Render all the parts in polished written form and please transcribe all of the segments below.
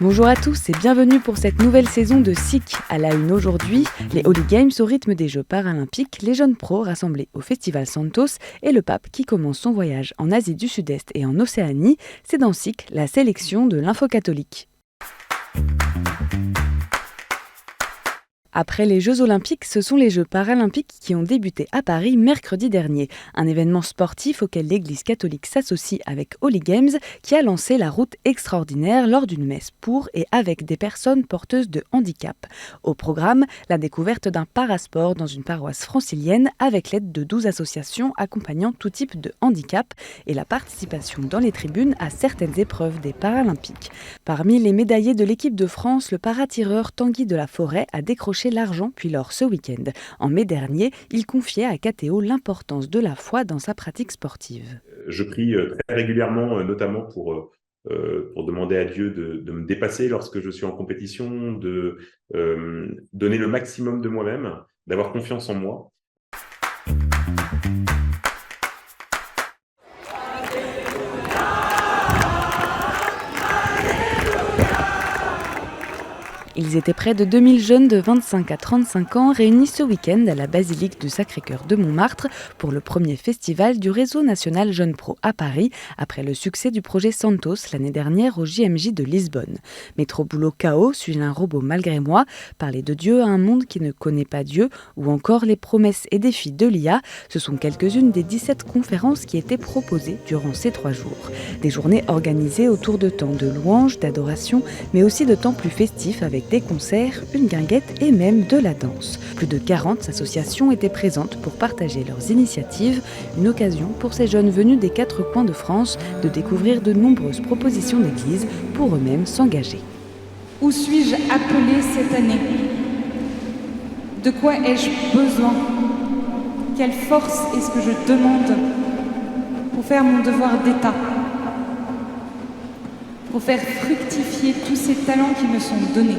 Bonjour à tous et bienvenue pour cette nouvelle saison de SIC. À la une aujourd'hui, les Holy Games au rythme des Jeux paralympiques, les jeunes pros rassemblés au Festival Santos et le pape qui commence son voyage en Asie du Sud-Est et en Océanie. C'est dans SIC la sélection de l'info catholique. Après les Jeux Olympiques, ce sont les Jeux Paralympiques qui ont débuté à Paris mercredi dernier. Un événement sportif auquel l'Église catholique s'associe avec Holy Games qui a lancé la route extraordinaire lors d'une messe pour et avec des personnes porteuses de handicap. Au programme, la découverte d'un parasport dans une paroisse francilienne avec l'aide de 12 associations accompagnant tout type de handicap et la participation dans les tribunes à certaines épreuves des Paralympiques. Parmi les médaillés de l'équipe de France, le paratireur Tanguy de la Forêt a décroché l'argent puis l'or ce week-end. En mai dernier, il confiait à KTO l'importance de la foi dans sa pratique sportive. Je prie très régulièrement, notamment pour demander à Dieu de me dépasser lorsque je suis en compétition, de donner le maximum de moi-même, d'avoir confiance en moi. Ils étaient près de 2000 jeunes de 25 à 35 ans réunis ce week-end à la basilique du Sacré-Cœur de Montmartre pour le premier festival du réseau national Jeunes Pro à Paris, après le succès du projet Santos l'année dernière au JMJ de Lisbonne. Métro Boulot Chaos, Suis-je un robot malgré moi, Parler de Dieu à un monde qui ne connaît pas Dieu, ou encore les promesses et défis de l'IA, ce sont quelques-unes des 17 conférences qui étaient proposées durant ces 3 jours. Des journées organisées autour de temps de louange, d'adoration, mais aussi de temps plus festifs avec des concerts, une guinguette et même de la danse. Plus de 40 associations étaient présentes pour partager leurs initiatives, une occasion pour ces jeunes venus des 4 coins de France de découvrir de nombreuses propositions d'église pour eux-mêmes s'engager. Où suis-je appelé cette année ? De quoi ai-je besoin ? Quelle force est-ce que je demande pour faire mon devoir d'État ? Pour faire fructifier tous ces talents qui me sont donnés.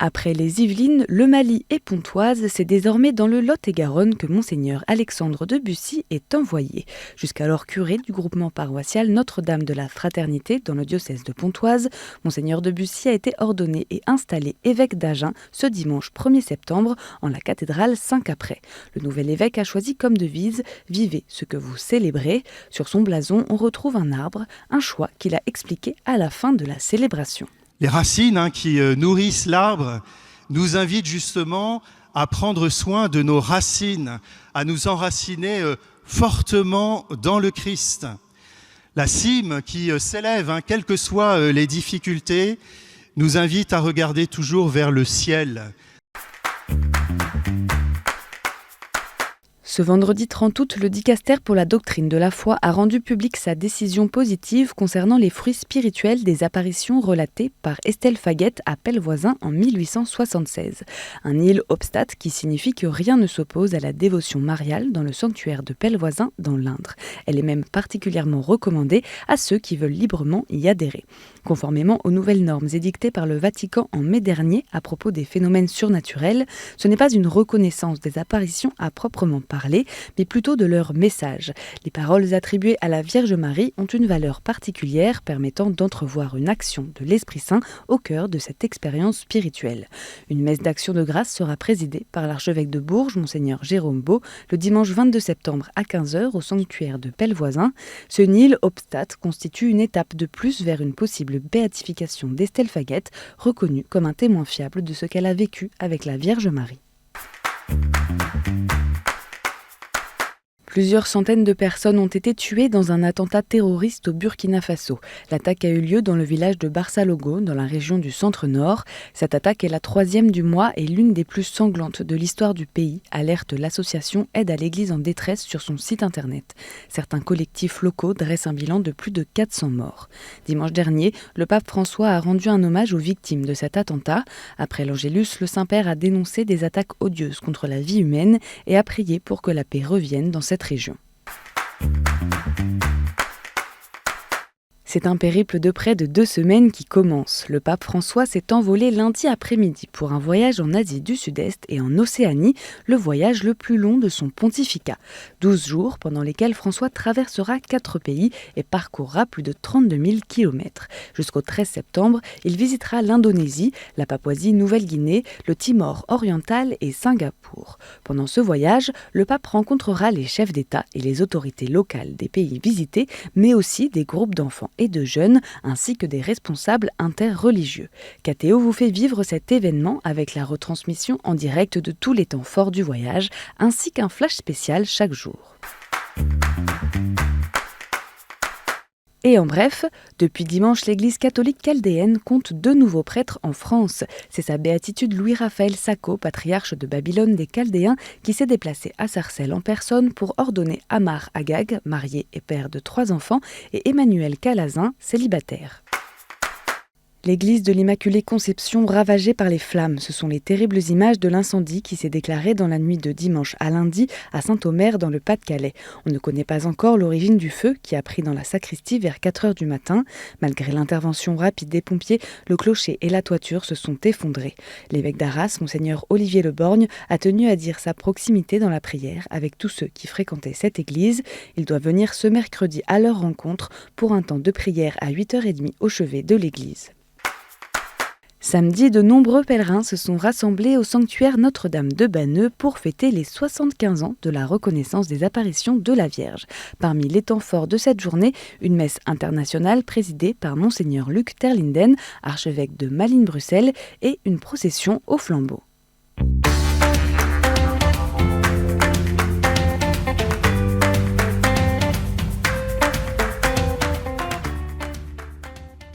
Après les Yvelines, le Mali et Pontoise, c'est désormais dans le Lot-et-Garonne que Monseigneur Alexandre de Bussy est envoyé. Jusqu'alors curé du groupement paroissial Notre-Dame de la Fraternité dans le diocèse de Pontoise, Monseigneur de Bussy a été ordonné et installé évêque d'Agen ce dimanche 1er septembre en la cathédrale Saint-Caprais. Le nouvel évêque a choisi comme devise « Vivez ce que vous célébrez ». Sur son blason, on retrouve un arbre, un choix qu'il a expliqué à la fin de la célébration. Les racines qui nourrissent l'arbre nous invitent justement à prendre soin de nos racines, à nous enraciner fortement dans le Christ. La cime qui s'élève, quelles que soient les difficultés, nous invite à regarder toujours vers le ciel. Ce vendredi 30 août, le dicaster pour la doctrine de la foi a rendu publique sa décision positive concernant les fruits spirituels des apparitions relatées par Estelle Faguette à Pellevoisin en 1876. Un nihil obstat qui signifie que rien ne s'oppose à la dévotion mariale dans le sanctuaire de Pellevoisin dans l'Indre. Elle est même particulièrement recommandée à ceux qui veulent librement y adhérer. Conformément aux nouvelles normes édictées par le Vatican en mai dernier à propos des phénomènes surnaturels, ce n'est pas une reconnaissance des apparitions à proprement parler, mais plutôt de leur message. Les paroles attribuées à la Vierge Marie ont une valeur particulière permettant d'entrevoir une action de l'Esprit Saint au cœur de cette expérience spirituelle. Une messe d'action de grâce sera présidée par l'archevêque de Bourges, Monseigneur Jérôme Beau, le dimanche 22 septembre à 15h au sanctuaire de Pellevoisin. Ce nihil obstat constitue une étape de plus vers une possible béatification d'Estelle Faguette, reconnue comme un témoin fiable de ce qu'elle a vécu avec la Vierge Marie. Plusieurs centaines de personnes ont été tuées dans un attentat terroriste au Burkina Faso. L'attaque a eu lieu dans le village de Barsalogo, dans la région du centre-nord. Cette attaque est la 3e du mois et l'une des plus sanglantes de l'histoire du pays, alerte l'association Aide à l'Église en détresse sur son site internet. Certains collectifs locaux dressent un bilan de plus de 400 morts. Dimanche dernier, le pape François a rendu un hommage aux victimes de cet attentat. Après l'Angélus, le Saint-Père a dénoncé des attaques odieuses contre la vie humaine et a prié pour que la paix revienne dans cette région. C'est un périple de près de 2 semaines qui commence. Le pape François s'est envolé lundi après-midi pour un voyage en Asie du Sud-Est et en Océanie, le voyage le plus long de son pontificat. 12 jours pendant lesquels François traversera 4 pays et parcourra plus de 32 000 kilomètres. Jusqu'au 13 septembre, il visitera l'Indonésie, la Papouasie-Nouvelle-Guinée, le Timor oriental et Singapour. Pendant ce voyage, le pape rencontrera les chefs d'État et les autorités locales des pays visités, mais aussi des groupes d'enfants et de jeunes, ainsi que des responsables interreligieux. KTO vous fait vivre cet événement avec la retransmission en direct de tous les temps forts du voyage, ainsi qu'un flash spécial chaque jour. Et en bref, depuis dimanche, l'Église catholique chaldéenne compte 2 nouveaux prêtres en France. C'est sa béatitude Louis-Raphaël Sako, patriarche de Babylone des Chaldéens, qui s'est déplacé à Sarcelles en personne pour ordonner Amar Agag, marié et père de 3 enfants, et Emmanuel Calazin, célibataire. L'église de l'Immaculée Conception ravagée par les flammes, ce sont les terribles images de l'incendie qui s'est déclaré dans la nuit de dimanche à lundi à Saint-Omer dans le Pas-de-Calais. On ne connaît pas encore l'origine du feu qui a pris dans la sacristie vers 4 h du matin. Malgré l'intervention rapide des pompiers, le clocher et la toiture se sont effondrés. L'évêque d'Arras, monseigneur Olivier Le Borgne, a tenu à dire sa proximité dans la prière avec tous ceux qui fréquentaient cette église. Il doit venir ce mercredi à leur rencontre pour un temps de prière à 8h30 au chevet de l'église. Samedi, de nombreux pèlerins se sont rassemblés au sanctuaire Notre-Dame de Banneux pour fêter les 75 ans de la reconnaissance des apparitions de la Vierge. Parmi les temps forts de cette journée, une messe internationale présidée par monseigneur Luc Terlinden, archevêque de Malines-Bruxelles, et une procession au flambeau.